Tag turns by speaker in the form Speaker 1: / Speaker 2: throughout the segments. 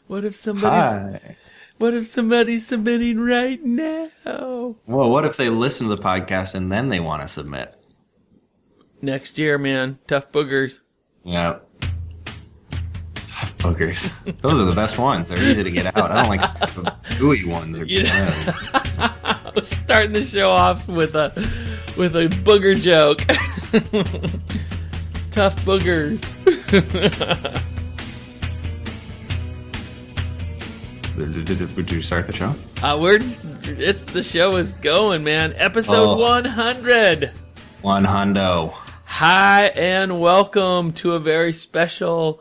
Speaker 1: What if somebody's submitting right now?
Speaker 2: Well, what if they listen to the podcast and then they want to submit?
Speaker 1: Next year, man. Tough boogers.
Speaker 2: Yeah. Tough boogers. Those are the best ones. They're easy to get out. I don't like the gooey ones.
Speaker 1: I was starting the show off with a booger joke. Tough boogers.
Speaker 2: Would you start the show?
Speaker 1: The show is going, man. Episode 100.
Speaker 2: 100.
Speaker 1: Hi, and welcome to a very special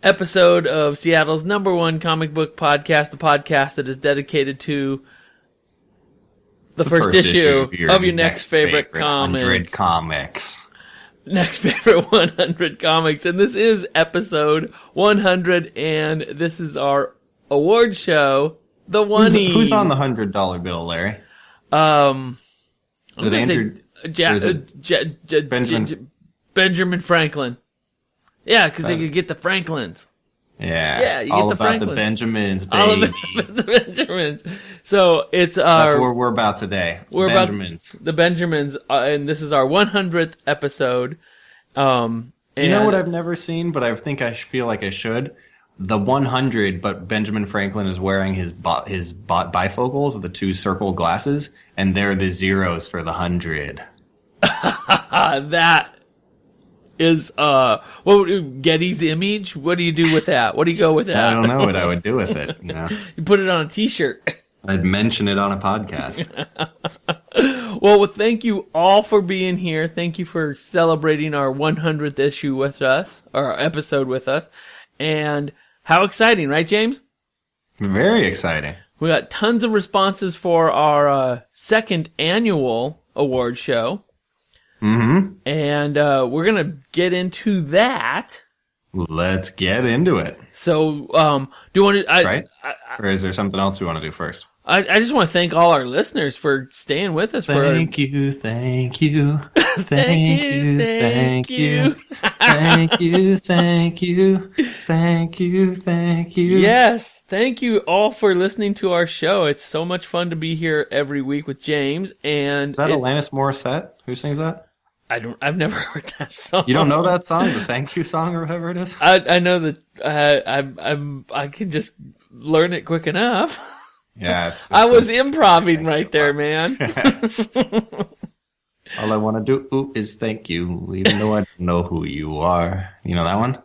Speaker 1: episode of Seattle's #1 comic book podcast, the podcast that is dedicated to the first issue of your next favorite comic.
Speaker 2: 100 comics.
Speaker 1: Next favorite 100 comics. And this is episode 100, and this is our award show, the ONEIE'S.
Speaker 2: Who's on the $100 bill, Larry?
Speaker 1: Benjamin Franklin. Yeah, because they could get the Franklins.
Speaker 2: Yeah,
Speaker 1: you
Speaker 2: all
Speaker 1: get the
Speaker 2: about
Speaker 1: Franklins.
Speaker 2: the Benjamins, baby.
Speaker 1: All about the Benjamins. So it's
Speaker 2: That's what we're about today.
Speaker 1: We're
Speaker 2: Benjamins.
Speaker 1: about the Benjamins, and this is our 100th episode.
Speaker 2: You know what I've never seen, but I think I feel like I should? The 100, but Benjamin Franklin is wearing his bifocals, the two circle glasses, and they're the zeros for the 100.
Speaker 1: That is, Getty's image? What do you do with that? What do you go with that?
Speaker 2: I don't know what I would do with it. You know?
Speaker 1: You put it on a t-shirt.
Speaker 2: I'd mention it on a podcast.
Speaker 1: Well, thank you all for being here. Thank you for celebrating our 100th issue with us, or our episode with us. And how exciting, right, James?
Speaker 2: Very exciting.
Speaker 1: We got tons of responses for our second annual award show.
Speaker 2: Mm-hmm.
Speaker 1: And we're going to get into that.
Speaker 2: Let's get into it.
Speaker 1: So, do you want to...
Speaker 2: Right? Or is there something else we want to do first?
Speaker 1: I just want to thank all our listeners for staying with us.
Speaker 2: Thank you.
Speaker 1: Thank you. Thank you. Yes, thank you all for listening to our show. It's so much fun to be here every week with James. And
Speaker 2: is that Alanis Morissette? Who sings that?
Speaker 1: I've never heard that song.
Speaker 2: You don't know that song, the thank you song or whatever it is?
Speaker 1: I know that I can just learn it quick enough.
Speaker 2: Yeah,
Speaker 1: I was improvising right there, man.
Speaker 2: All I want to do is thank you, even though I don't know who you are. You know that one?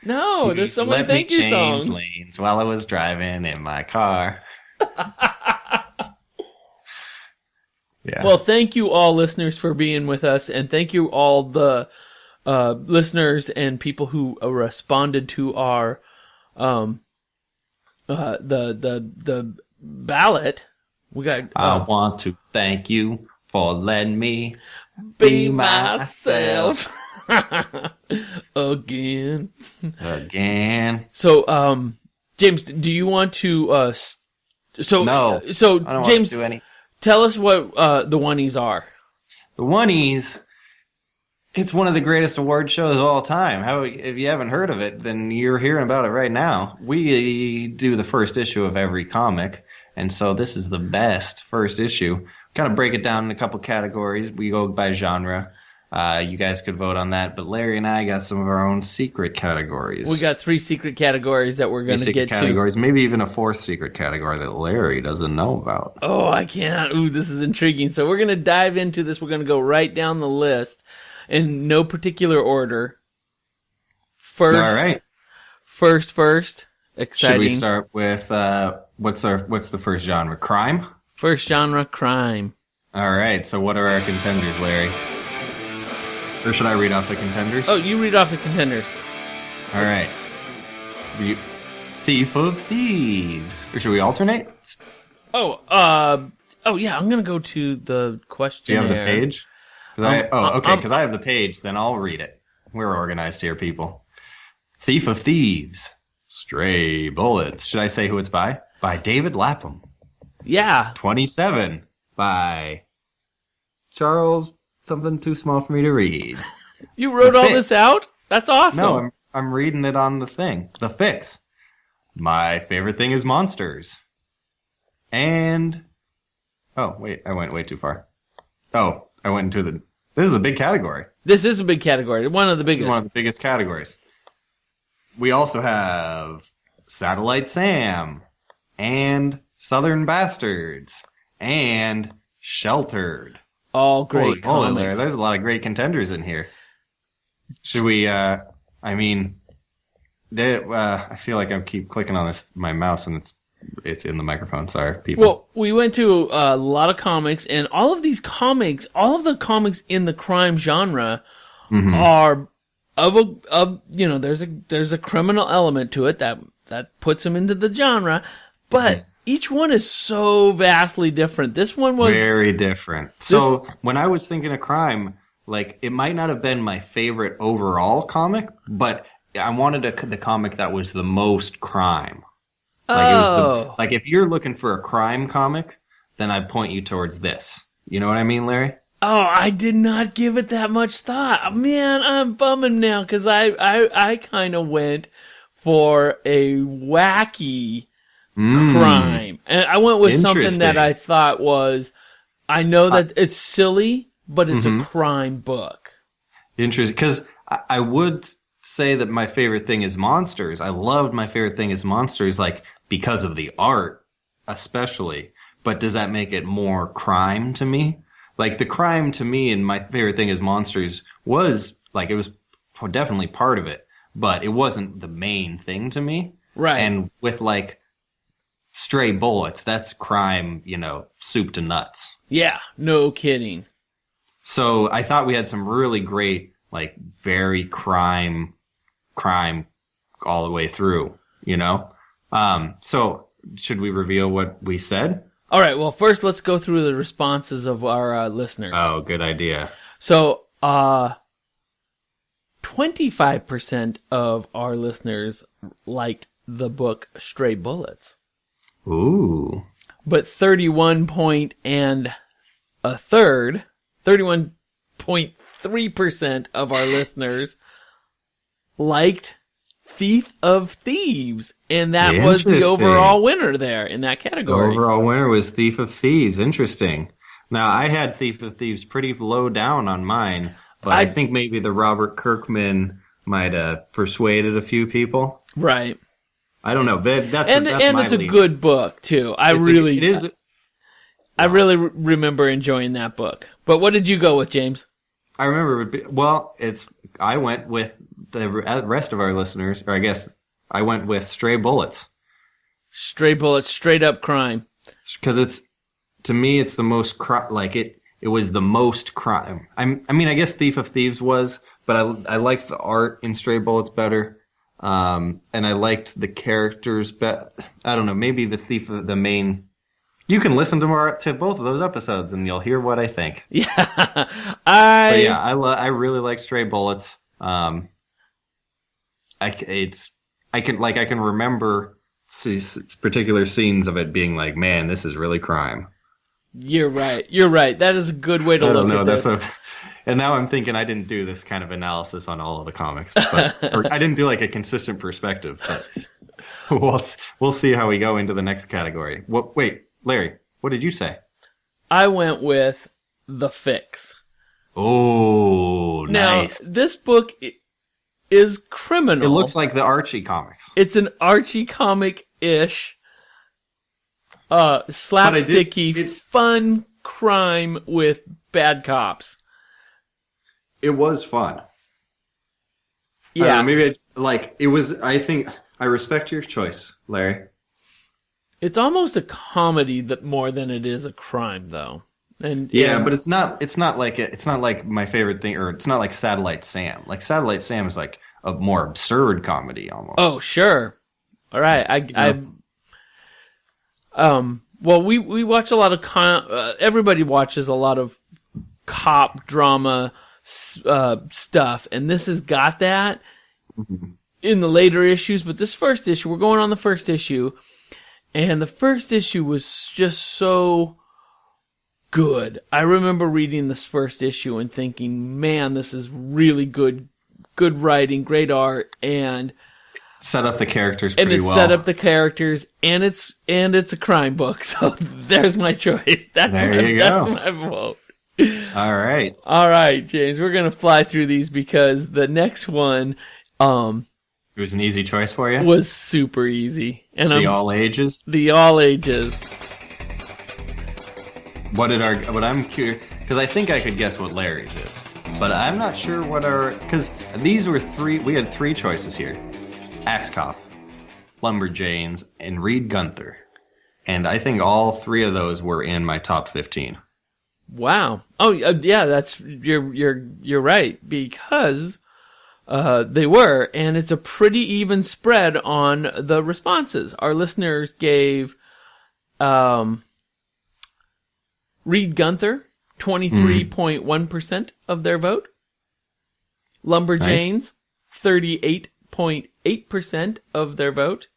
Speaker 1: No, there's so many thank you songs.
Speaker 2: Let me change lanes while I was driving in my car. Yeah.
Speaker 1: Well, thank you all listeners for being with us, and thank you all the listeners and people who responded to our the ballot. We got.
Speaker 2: I want to thank you for letting me
Speaker 1: be myself again. So, James, do you want to?
Speaker 2: No,
Speaker 1: so
Speaker 2: I don't
Speaker 1: James,
Speaker 2: want to do any.
Speaker 1: Tell us what the ONEIE'S are.
Speaker 2: The ONEIE'S. It's one of the greatest award shows of all time. If you haven't heard of it, then you're hearing about it right now. We do the first issue of every comic, and so this is the best first issue. Kind of break it down in a couple categories. We go by genre. You guys could vote on that, but Larry and I got some of our own secret categories.
Speaker 1: We got 3 secret categories that we're going to get
Speaker 2: categories, maybe even a 4th secret category that Larry doesn't know about.
Speaker 1: Oh, I can't. Ooh, this is intriguing. So we're going to dive into this. We're going to go right down the list in no particular order. First.
Speaker 2: All right.
Speaker 1: First. Exciting.
Speaker 2: Should we start with what's the first genre? Crime?
Speaker 1: First genre, crime.
Speaker 2: All right. So what are our contenders, Larry? Or should I read off the contenders?
Speaker 1: Oh, you read off the contenders.
Speaker 2: All right. Thief of Thieves. Or should we alternate?
Speaker 1: Oh, yeah. I'm gonna go to the questionnaire.
Speaker 2: Do you have the page? Because I have the page. Then I'll read it. We're organized here, people. Thief of Thieves. Stray Bullets. Should I say who it's by? By David Lapham.
Speaker 1: Yeah.
Speaker 2: 27 by Charles. Something too small for me to read.
Speaker 1: You wrote all this out? That's awesome.
Speaker 2: No, I'm reading it on the thing. The Fix. My favorite thing is monsters. And oh wait, I went way too far. Oh, I went into the. This is a big category.
Speaker 1: This is a big category. One of the biggest.
Speaker 2: One of the biggest categories. We also have Satellite Sam and Southern Bastards and Sheltered.
Speaker 1: All great
Speaker 2: Holy
Speaker 1: comics.
Speaker 2: there's a lot of great contenders in here. Should we? I feel like I keep clicking on my mouse and it's in the microphone. Sorry, people.
Speaker 1: Well, we went to a lot of comics, and all of the comics in the crime genre are there's a criminal element to it that puts them into the genre, but each one is so vastly different. This one was
Speaker 2: very different. So when I was thinking of crime, like it might not have been my favorite overall comic, but I wanted the comic that was the most crime. Like if you're looking for a crime comic, then I'd point you towards this. You know what I mean, Larry?
Speaker 1: Oh, I did not give it that much thought. Man, I'm bumming now because I kind of went for a wacky crime. And I went with something that I thought was, I know that it's silly, but it's a crime book.
Speaker 2: Interesting. Because I would say that my favorite thing is monsters. I loved my favorite thing is monsters, like, because of the art, especially. But does that make it more crime to me? Like, the crime to me and my favorite thing is monsters was, like, it was definitely part of it, but it wasn't the main thing to me.
Speaker 1: Right.
Speaker 2: And with, like, Stray Bullets, that's crime, soup to nuts.
Speaker 1: Yeah, no kidding.
Speaker 2: So I thought we had some really great, like, very crime all the way through, So should we reveal what we said?
Speaker 1: All right, well, first let's go through the responses of our listeners.
Speaker 2: Oh, good idea.
Speaker 1: So, 25% of our listeners liked the book Stray Bullets.
Speaker 2: Ooh.
Speaker 1: But 31.3% of our listeners liked Thief of Thieves, and that was the overall winner there in that category.
Speaker 2: The overall winner was Thief of Thieves. Interesting. Now, I had Thief of Thieves pretty low down on mine, but I think maybe the Robert Kirkman might have persuaded a few people.
Speaker 1: Right.
Speaker 2: I don't know. That's
Speaker 1: and it's a good book too. I really remember enjoying that book. But what did you go with, James?
Speaker 2: I remember. I went with the rest of our listeners, or I guess I went with Stray Bullets.
Speaker 1: Stray Bullets, straight up crime.
Speaker 2: Because to me, it's the most it was the most crime. I guess Thief of Thieves was, but I liked the art in Stray Bullets better. And I liked the characters better. I don't know, maybe the main. You can listen to both of those episodes and you'll hear what I think.
Speaker 1: Yeah.
Speaker 2: I really like Stray Bullets. I can remember particular scenes of it being like, man, this is really crime.
Speaker 1: You're right. That is a good way to look at this.
Speaker 2: And now I'm thinking I didn't do this kind of analysis on all of the comics, or I didn't do like a consistent perspective. But we'll see how we go into the next category. Wait, Larry, what did you say?
Speaker 1: I went with The Fix.
Speaker 2: Oh, nice.
Speaker 1: Now, this book is criminal.
Speaker 2: It looks like the Archie comics.
Speaker 1: It's an Archie comic-ish, slapsticky, fun crime with bad cops.
Speaker 2: It was fun.
Speaker 1: Yeah.
Speaker 2: I think I respect your choice, Larry.
Speaker 1: It's almost a comedy that more than it is a crime, though. And
Speaker 2: but it's not like my favorite thing, or it's not like Satellite Sam. Like Satellite Sam is like a more absurd comedy almost.
Speaker 1: Oh, sure. All right. Well, we watch a lot of everybody watches a lot of cop drama stuff, and this has got that in the later issues. But this first issue, we're going on the first issue, and the first issue was just so good. I remember reading this first issue and thinking, man, this is really good writing, great art, and
Speaker 2: Set up the characters
Speaker 1: and
Speaker 2: pretty
Speaker 1: it's
Speaker 2: well.
Speaker 1: set up the characters, and it's a crime book. So there's my choice. That's my vote.
Speaker 2: All
Speaker 1: right, James. We're gonna fly through these because the next one,
Speaker 2: it was an easy choice for you.
Speaker 1: Was super easy, and
Speaker 2: all ages.
Speaker 1: The all ages.
Speaker 2: What I'm curious, because I think I could guess what Larry's is, but I'm not sure because we had three choices here: Axe Cop, Lumberjanes, and Reed Gunther, and I think all three of those were in my top 15.
Speaker 1: Wow. Oh, yeah. You're right, because they were, and it's a pretty even spread on the responses. Our listeners gave Reed Gunther 23.1% of their vote. Lumberjanes 38.8% of their vote,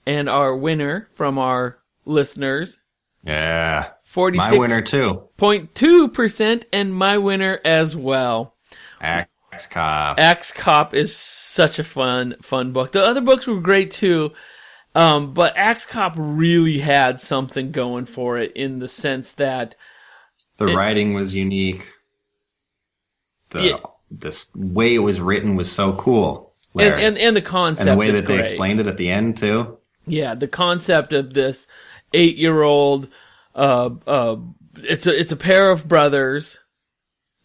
Speaker 1: and our winner from our listeners.
Speaker 2: Yeah.
Speaker 1: 46.
Speaker 2: My winner too.
Speaker 1: 0.2%, and my winner as well.
Speaker 2: Axe Cop.
Speaker 1: Axe Cop is such a fun book. The other books were great too, but Axe Cop really had something going for it in the sense that
Speaker 2: the writing was unique. The way it was written was so cool.
Speaker 1: And the concept,
Speaker 2: and the way that
Speaker 1: great.
Speaker 2: They explained it at the end too.
Speaker 1: Yeah, the concept of this 8-year-old. It's a pair of brothers.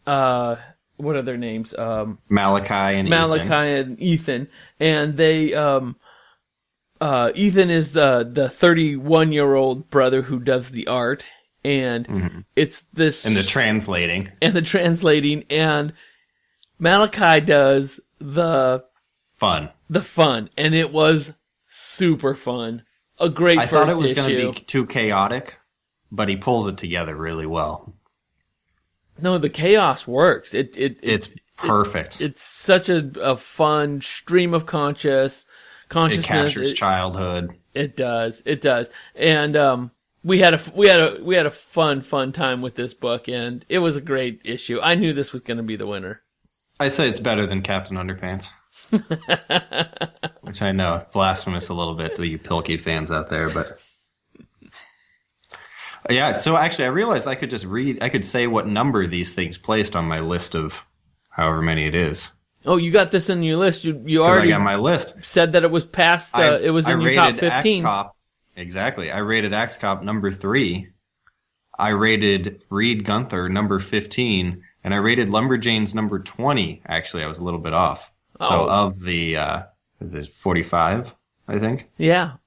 Speaker 1: What are their names?
Speaker 2: Malachi and
Speaker 1: Ethan, and they. Ethan is the 31-year-old brother who does the art, and it's this
Speaker 2: and the translating,
Speaker 1: and Malachi does the fun, and it was super fun. A great first issue. I thought it was going to be
Speaker 2: too chaotic, but he pulls it together really well.
Speaker 1: No, the chaos works. It's
Speaker 2: perfect.
Speaker 1: It's such a fun stream of consciousness.
Speaker 2: It captures childhood.
Speaker 1: It does. And we had a fun time with this book, and it was a great issue. I knew this was going to be the winner.
Speaker 2: I say it's better than Captain Underpants. Which I know, blasphemous a little bit to you Pilkey fans out there, but yeah. So actually, I realized I could say what number these things placed on my list of however many it is. Oh,
Speaker 1: you got this in your list. You already
Speaker 2: I got my list.
Speaker 1: Said that it was past. It was in your top 15.
Speaker 2: Axe Cop, exactly. I rated Axe Cop number 3. I rated Reed Gunther number 15, and I rated Lumberjanes number 20. Actually, I was a little bit off. So of the 45, I think.
Speaker 1: Yeah.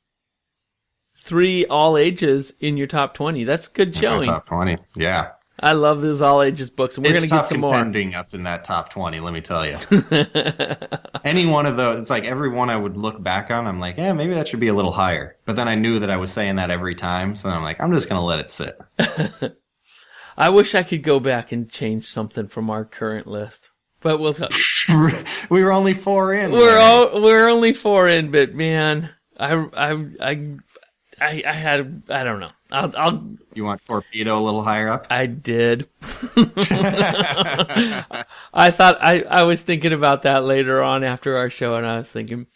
Speaker 1: 3 all ages in your top 20. That's good showing.
Speaker 2: Top 20, yeah.
Speaker 1: I love those all ages books, and we're going to get some more. It's tough
Speaker 2: contending up in that top 20, let me tell you. Any one of those, it's like every one I would look back on, I'm like, yeah, maybe that should be a little higher. But then I knew that I was saying that every time, so I'm like, I'm just going to let it sit.
Speaker 1: I wish I could go back and change something from our current list. But we'll talk.
Speaker 2: We were only 4 in.
Speaker 1: We're only 4 in, but man, I don't know.
Speaker 2: You want Torpedo a little higher up?
Speaker 1: I did. I thought I was thinking about that later on after our show, and I was thinking,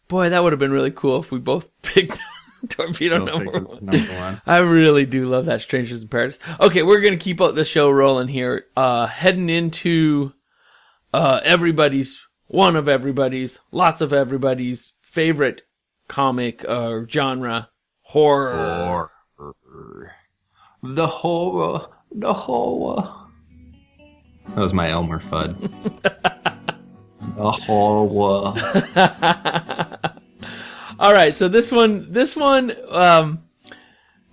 Speaker 1: boy, that would have been really cool if we both picked Torpedo number 1. I really do love that Strangers in Paradise. Okay, we're gonna keep the show rolling here. Heading into lots of everybody's favorite comic genre, horror.
Speaker 2: The horror. That was my Elmer Fudd. The horror.
Speaker 1: All right, so this one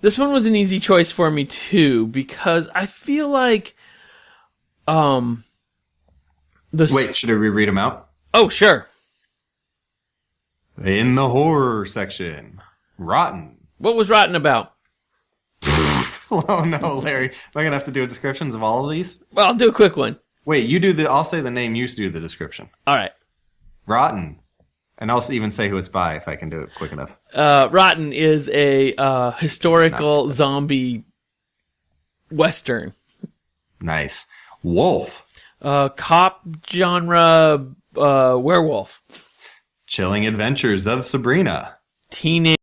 Speaker 1: was an easy choice for me too, because I feel like
Speaker 2: Wait, should I reread them out?
Speaker 1: Oh, sure.
Speaker 2: In the horror section, Rotten.
Speaker 1: What was Rotten about?
Speaker 2: Oh no, Larry. Am I going to have to do descriptions of all of these?
Speaker 1: Well, I'll do a quick one.
Speaker 2: Wait, I'll say the name, you do the description.
Speaker 1: All right.
Speaker 2: Rotten. And I'll even say who it's by if I can do it quick enough.
Speaker 1: Rotten is a historical zombie western.
Speaker 2: Nice. Wolf.
Speaker 1: Cop genre werewolf.
Speaker 2: Chilling Adventures of Sabrina.
Speaker 1: Teenage